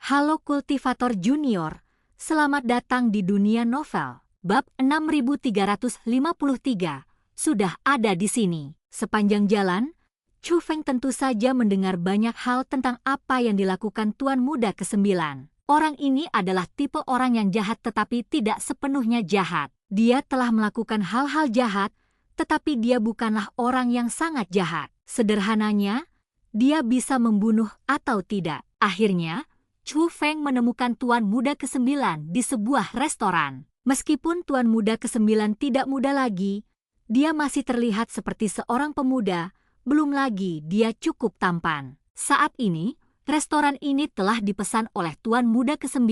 Halo Kultivator Junior, selamat datang di dunia novel. Bab 6353 sudah ada di sini. Sepanjang jalan, Chu Feng tentu saja mendengar banyak hal tentang apa yang dilakukan Tuan Muda ke-9. Orang ini adalah tipe orang yang jahat tetapi tidak sepenuhnya jahat. Dia telah melakukan hal-hal jahat, tetapi dia bukanlah orang yang sangat jahat. Sederhananya, dia bisa membunuh atau tidak. Akhirnya, Chu Feng menemukan Tuan Muda ke-9 di sebuah restoran. Meskipun Tuan Muda ke-9 tidak muda lagi, dia masih terlihat seperti seorang pemuda, belum lagi dia cukup tampan. Saat ini, restoran ini telah dipesan oleh Tuan Muda ke-9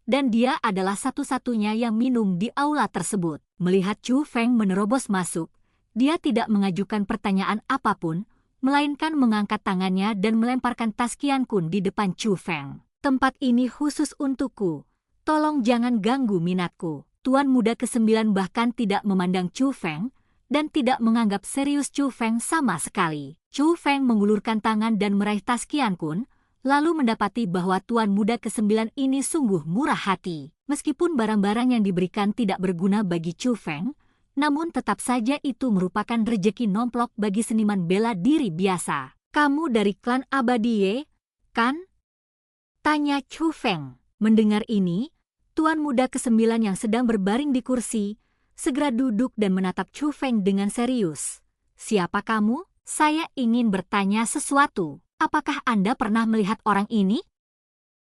dan dia adalah satu-satunya yang minum di aula tersebut. Melihat Chu Feng menerobos masuk, dia tidak mengajukan pertanyaan apapun, melainkan mengangkat tangannya dan melemparkan tas Qian Kun di depan Chu Feng. Tempat ini khusus untukku. Tolong jangan ganggu minatku. Tuan Muda ke-9 bahkan tidak memandang Chu Feng dan tidak menganggap serius Chu Feng sama sekali. Chu Feng mengulurkan tangan dan meraih tas Qian Kun, lalu mendapati bahwa Tuan Muda ke-9 ini sungguh murah hati. Meskipun barang-barang yang diberikan tidak berguna bagi Chu Feng, namun tetap saja itu merupakan rejeki nomplok bagi seniman bela diri biasa. Kamu dari klan Abadie, kan? Tanya Chu Feng. Mendengar ini, Tuan Muda ke-9 yang sedang berbaring di kursi, segera duduk dan menatap Chu Feng dengan serius. Siapa kamu? Saya ingin bertanya sesuatu. Apakah Anda pernah melihat orang ini?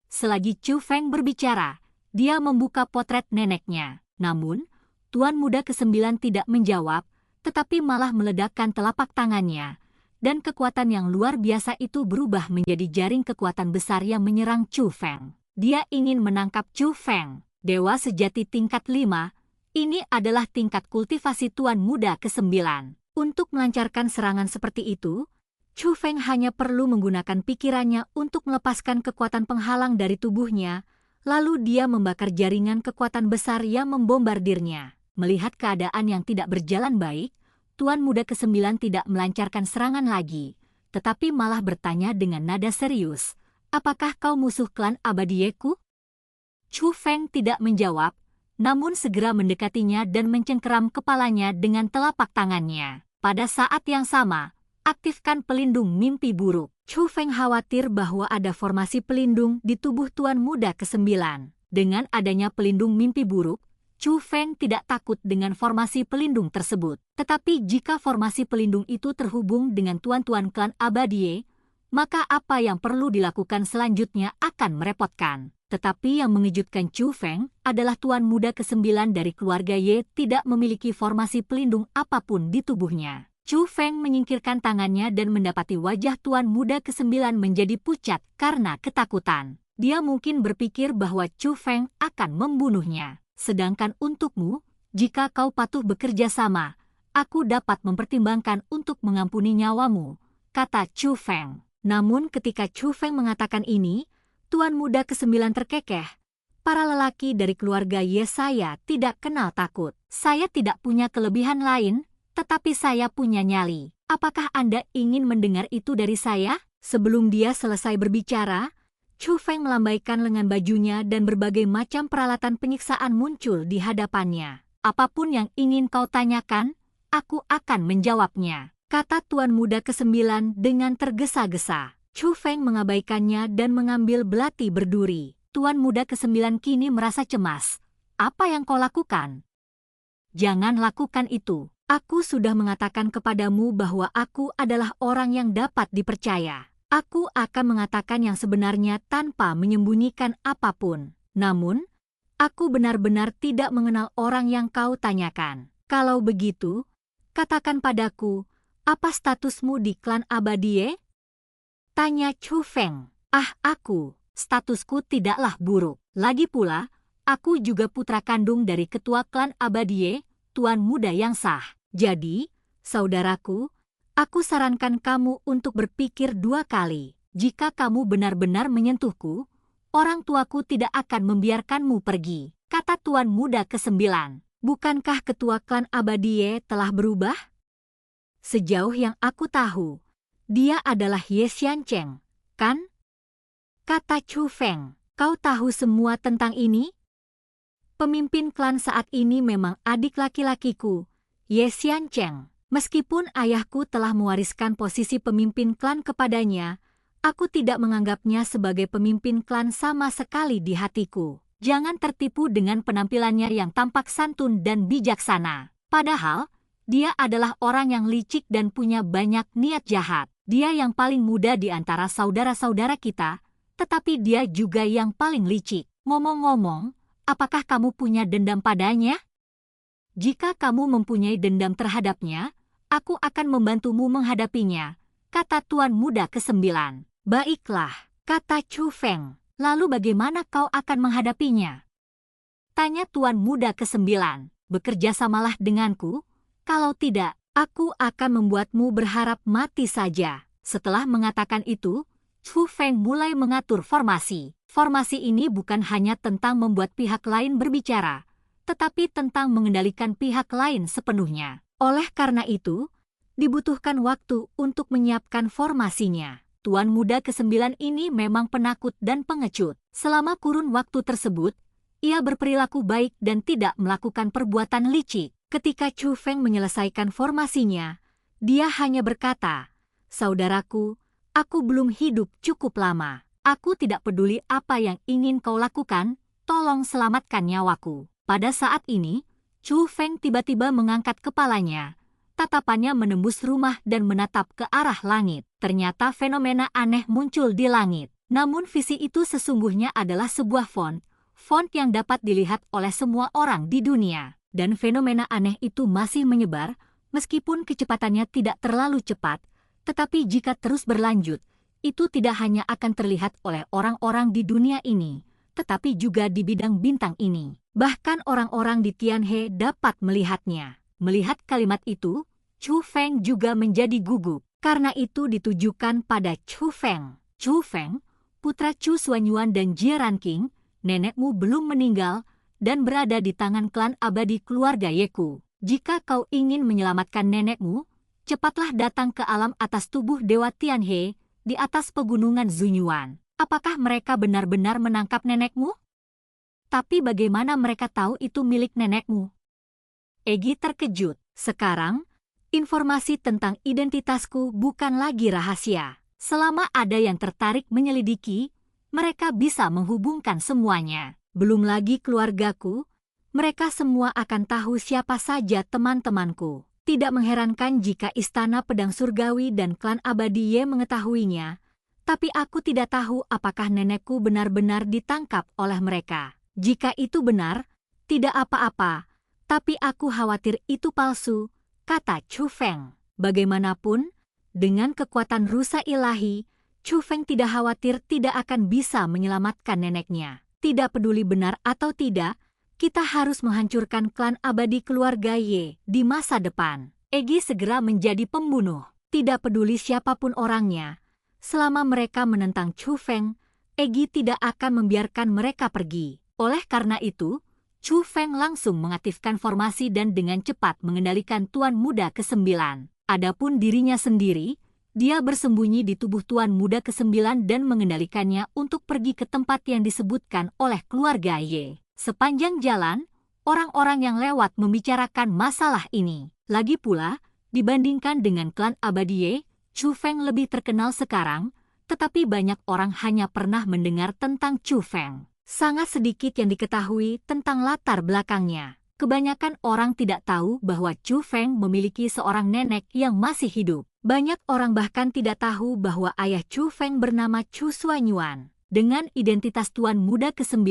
Selagi Chu Feng berbicara, dia membuka potret neneknya. Namun, Tuan Muda ke-9 tidak menjawab, tetapi malah meledakkan telapak tangannya. Dan kekuatan yang luar biasa itu berubah menjadi jaring kekuatan besar yang menyerang Chu Feng. Dia ingin menangkap Chu Feng. Dewa sejati tingkat 5, ini adalah tingkat kultivasi Tuan Muda ke-9. Untuk melancarkan serangan seperti itu, Chu Feng hanya perlu menggunakan pikirannya untuk melepaskan kekuatan penghalang dari tubuhnya, lalu dia membakar jaringan kekuatan besar yang membombardirnya. Melihat keadaan yang tidak berjalan baik, Tuan Muda ke-9 tidak melancarkan serangan lagi, tetapi malah bertanya dengan nada serius, apakah kau musuh klan Abadieku? Chu Feng tidak menjawab, namun segera mendekatinya dan mencengkeram kepalanya dengan telapak tangannya. Pada saat yang sama, aktifkan pelindung mimpi buruk. Chu Feng khawatir bahwa ada formasi pelindung di tubuh Tuan Muda ke-9. Dengan adanya pelindung mimpi buruk, Chu Feng tidak takut dengan formasi pelindung tersebut. Tetapi jika formasi pelindung itu terhubung dengan tuan-tuan klan Abadie, maka apa yang perlu dilakukan selanjutnya akan merepotkan. Tetapi yang mengejutkan Chu Feng adalah Tuan Muda ke-9 dari keluarga Ye tidak memiliki formasi pelindung apapun di tubuhnya. Chu Feng menyingkirkan tangannya dan mendapati wajah Tuan Muda ke-9 menjadi pucat karena ketakutan. Dia mungkin berpikir bahwa Chu Feng akan membunuhnya. Sedangkan untukmu, jika kau patuh bekerja sama, aku dapat mempertimbangkan untuk mengampuni nyawamu, kata Chu Feng. Namun ketika Chu Feng mengatakan ini, Tuan Muda ke-9 terkekeh. Para lelaki dari keluarga Ye saya tidak kenal takut. Saya tidak punya kelebihan lain, tetapi saya punya nyali. Apakah Anda ingin mendengar itu dari saya? Sebelum dia selesai berbicara, Chu Feng melambaikan lengan bajunya dan berbagai macam peralatan penyiksaan muncul di hadapannya. Apapun yang ingin kau tanyakan, aku akan menjawabnya, kata Tuan Muda ke-9 dengan tergesa-gesa. Chu Feng mengabaikannya dan mengambil belati berduri. Tuan Muda ke-9 kini merasa cemas. Apa yang kau lakukan? Jangan lakukan itu. Aku sudah mengatakan kepadamu bahwa aku adalah orang yang dapat dipercaya. Aku akan mengatakan yang sebenarnya tanpa menyembunyikan apapun. Namun, aku benar-benar tidak mengenal orang yang kau tanyakan. Kalau begitu, katakan padaku, apa statusmu di klan Abadie? Tanya Chu Feng. Statusku tidaklah buruk. Lagi pula, aku juga putra kandung dari ketua klan Abadie, Tuan Muda yang sah. Jadi, saudaraku, aku sarankan kamu untuk berpikir 2 kali. Jika kamu benar-benar menyentuhku, orang tuaku tidak akan membiarkanmu pergi, kata Tuan Muda ke-9. Bukankah ketua klan Abadie telah berubah? Sejauh yang aku tahu, dia adalah Ye Xiancheng, kan? Kata Chu Feng. Kau tahu semua tentang ini? Pemimpin klan saat ini memang adik laki-lakiku, Ye Xiancheng. Meskipun ayahku telah mewariskan posisi pemimpin klan kepadanya, aku tidak menganggapnya sebagai pemimpin klan sama sekali di hatiku. Jangan tertipu dengan penampilannya yang tampak santun dan bijaksana. Padahal, dia adalah orang yang licik dan punya banyak niat jahat. Dia yang paling muda di antara saudara-saudara kita, tetapi dia juga yang paling licik. Ngomong-ngomong, apakah kamu punya dendam padanya? Jika kamu mempunyai dendam terhadapnya, aku akan membantumu menghadapinya, kata Tuan Muda ke-9. Baiklah, kata Chu Feng. Lalu bagaimana kau akan menghadapinya? Tanya Tuan Muda ke-9. Bekerjasamalah denganku, kalau tidak, aku akan membuatmu berharap mati saja. Setelah mengatakan itu, Chu Feng mulai mengatur formasi. Formasi ini bukan hanya tentang membuat pihak lain berbicara, tetapi tentang mengendalikan pihak lain sepenuhnya. Oleh karena itu, dibutuhkan waktu untuk menyiapkan formasinya. Tuan Muda ke-9 ini memang penakut dan pengecut. Selama kurun waktu tersebut, ia berperilaku baik dan tidak melakukan perbuatan licik. Ketika Chu Feng menyelesaikan formasinya, dia hanya berkata, "Saudaraku, aku belum hidup cukup lama. Aku tidak peduli apa yang ingin kau lakukan, tolong selamatkan nyawaku." Pada saat ini, Chu Feng tiba-tiba mengangkat kepalanya. Tatapannya menembus rumah dan menatap ke arah langit. Ternyata fenomena aneh muncul di langit. Namun visi itu sesungguhnya adalah sebuah font yang dapat dilihat oleh semua orang di dunia. Dan fenomena aneh itu masih menyebar, meskipun kecepatannya tidak terlalu cepat, tetapi jika terus berlanjut, itu tidak hanya akan terlihat oleh orang-orang di dunia ini, tetapi juga di bidang bintang ini. Bahkan orang-orang di Tianhe dapat melihatnya. Melihat kalimat itu, Chu Feng juga menjadi gugup. Karena itu ditujukan pada Chu Feng. Chu Feng, putra Chu Xuanyuan dan Jie Ranqing, nenekmu belum meninggal dan berada di tangan klan abadi keluarga Yeku. Jika kau ingin menyelamatkan nenekmu, cepatlah datang ke alam atas tubuh Dewa Tianhe di atas pegunungan Zunyuan. Apakah mereka benar-benar menangkap nenekmu? Tapi bagaimana mereka tahu itu milik nenekmu? Egi terkejut. Sekarang, informasi tentang identitasku bukan lagi rahasia. Selama ada yang tertarik menyelidiki, mereka bisa menghubungkan semuanya. Belum lagi keluargaku, mereka semua akan tahu siapa saja teman-temanku. Tidak mengherankan jika Istana Pedang Surgawi dan klan abadi Ye mengetahuinya, tapi aku tidak tahu apakah nenekku benar-benar ditangkap oleh mereka. Jika itu benar, tidak apa-apa, tapi aku khawatir itu palsu, kata Chu Feng. Bagaimanapun, dengan kekuatan rusa ilahi, Chu Feng tidak khawatir tidak akan bisa menyelamatkan neneknya. Tidak peduli benar atau tidak, kita harus menghancurkan klan abadi keluarga Ye di masa depan. Egi segera menjadi pembunuh. Tidak peduli siapapun orangnya. Selama mereka menentang Chu Feng, Egi tidak akan membiarkan mereka pergi. Oleh karena itu, Chu Feng langsung mengaktifkan formasi dan dengan cepat mengendalikan Tuan Muda ke-9. Adapun dirinya sendiri, dia bersembunyi di tubuh Tuan Muda ke-9 dan mengendalikannya untuk pergi ke tempat yang disebutkan oleh keluarga Ye. Sepanjang jalan, orang-orang yang lewat membicarakan masalah ini. Lagi pula, dibandingkan dengan klan abadi Ye, Chu Feng lebih terkenal sekarang, tetapi banyak orang hanya pernah mendengar tentang Chu Feng. Sangat sedikit yang diketahui tentang latar belakangnya. Kebanyakan orang tidak tahu bahwa Chu Feng memiliki seorang nenek yang masih hidup. Banyak orang bahkan tidak tahu bahwa ayah Chu Feng bernama Chu Xuanyuan. Dengan identitas Tuan Muda ke-9,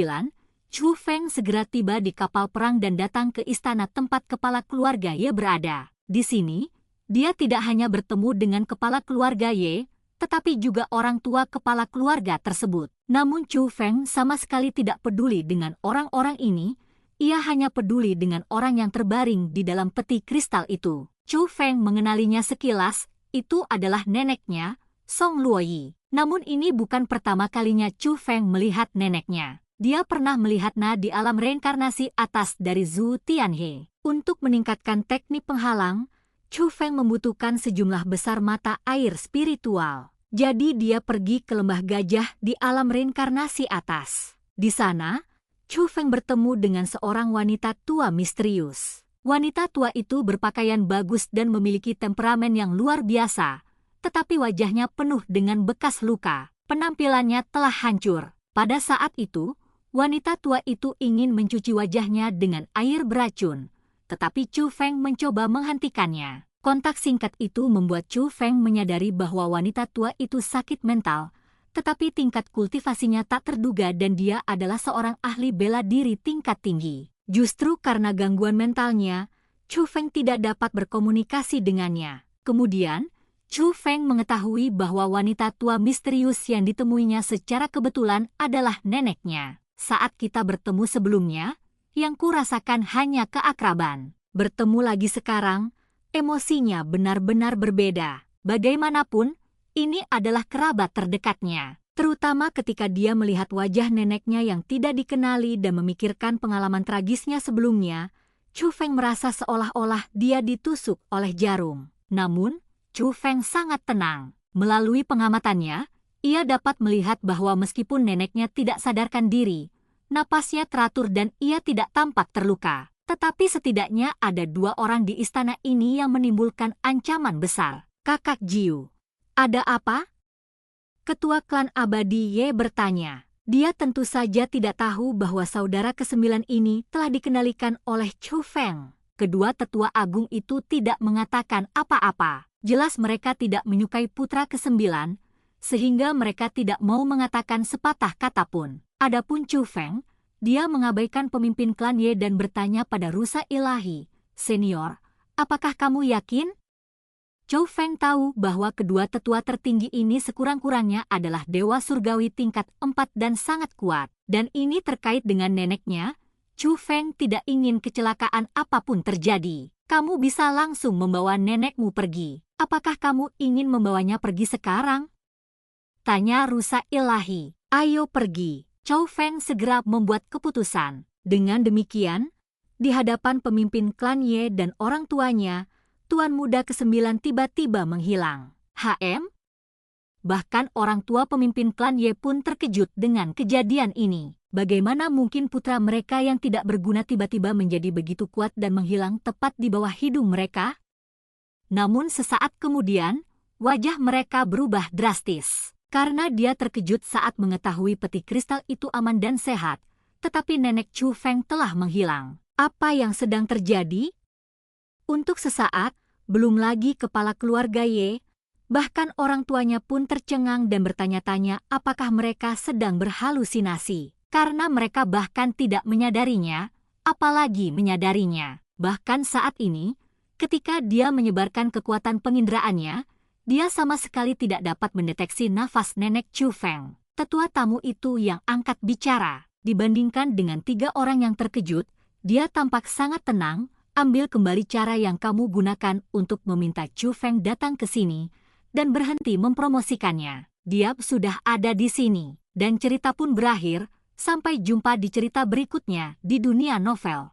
Chu Feng segera tiba di kapal perang dan datang ke istana tempat kepala keluarga Ye berada. Di sini, dia tidak hanya bertemu dengan kepala keluarga Ye, tetapi juga orang tua kepala keluarga tersebut. Namun Chu Feng sama sekali tidak peduli dengan orang-orang ini, ia hanya peduli dengan orang yang terbaring di dalam peti kristal itu. Chu Feng mengenalinya sekilas, itu adalah neneknya, Song Luoyi. Namun ini bukan pertama kalinya Chu Feng melihat neneknya. Dia pernah melihatnya di alam reinkarnasi atas dari Zhu Tianhe. Untuk meningkatkan teknik penghalang, Chu Feng membutuhkan sejumlah besar mata air spiritual. Jadi dia pergi ke lembah gajah di alam reinkarnasi atas. Di sana, Chu Feng bertemu dengan seorang wanita tua misterius. Wanita tua itu berpakaian bagus dan memiliki temperamen yang luar biasa, tetapi wajahnya penuh dengan bekas luka. Penampilannya telah hancur. Pada saat itu, wanita tua itu ingin mencuci wajahnya dengan air beracun, tetapi Chu Feng mencoba menghentikannya. Kontak singkat itu membuat Chu Feng menyadari bahwa wanita tua itu sakit mental, tetapi tingkat kultivasinya tak terduga dan dia adalah seorang ahli bela diri tingkat tinggi. Justru karena gangguan mentalnya, Chu Feng tidak dapat berkomunikasi dengannya. Kemudian, Chu Feng mengetahui bahwa wanita tua misterius yang ditemuinya secara kebetulan adalah neneknya. Saat kita bertemu sebelumnya, yang kurasakan hanya keakraban. Bertemu lagi sekarang, emosinya benar-benar berbeda. Bagaimanapun, ini adalah kerabat terdekatnya. Terutama ketika dia melihat wajah neneknya yang tidak dikenali dan memikirkan pengalaman tragisnya sebelumnya, Chu Feng merasa seolah-olah dia ditusuk oleh jarum. Namun, Chu Feng sangat tenang. Melalui pengamatannya, ia dapat melihat bahwa meskipun neneknya tidak sadarkan diri, napasnya teratur dan ia tidak tampak terluka. Tetapi setidaknya ada 2 orang di istana ini yang menimbulkan ancaman besar. Kakak Jiu, ada apa? Ketua klan abadi Ye bertanya. Dia tentu saja tidak tahu bahwa saudara ke-9 ini telah dikendalikan oleh Chu Feng. Kedua tetua agung itu tidak mengatakan apa-apa. Jelas mereka tidak menyukai putra ke-9, sehingga mereka tidak mau mengatakan sepatah kata pun. Adapun Chu Feng, dia mengabaikan pemimpin klan Ye dan bertanya pada rusa ilahi, "Senior, apakah kamu yakin?" Chu Feng tahu bahwa kedua tetua tertinggi ini sekurang-kurangnya adalah dewa surgawi tingkat 4 dan sangat kuat. Dan ini terkait dengan neneknya, Chu Feng tidak ingin kecelakaan apapun terjadi. Kamu bisa langsung membawa nenekmu pergi. Apakah kamu ingin membawanya pergi sekarang? Tanya rusa ilahi. Ayo pergi. Chu Feng segera membuat keputusan. Dengan demikian, di hadapan pemimpin klan Ye dan orang tuanya, Tuan muda ke-9 tiba-tiba menghilang. HM? Bahkan orang tua pemimpin klan Ye pun terkejut dengan kejadian ini. Bagaimana mungkin putra mereka yang tidak berguna tiba-tiba menjadi begitu kuat dan menghilang tepat di bawah hidung mereka? Namun sesaat kemudian, wajah mereka berubah drastis. Karena dia terkejut saat mengetahui peti kristal itu aman dan sehat, tetapi nenek Chu Feng telah menghilang. Apa yang sedang terjadi? Untuk sesaat, belum lagi kepala keluarga Ye, bahkan orang tuanya pun tercengang dan bertanya-tanya apakah mereka sedang berhalusinasi. Karena mereka bahkan tidak menyadarinya, apalagi menyadarinya. Bahkan saat ini, ketika dia menyebarkan kekuatan pengindraannya, dia sama sekali tidak dapat mendeteksi nafas nenek Chu Feng. Tetua tamu itu yang angkat bicara. Dibandingkan dengan 3 orang yang terkejut, dia tampak sangat tenang. Ambil kembali cara yang kamu gunakan untuk meminta Chu Feng datang ke sini dan berhenti mempromosikannya. Dia sudah ada di sini. Dan cerita pun berakhir. Sampai jumpa di cerita berikutnya di dunia novel.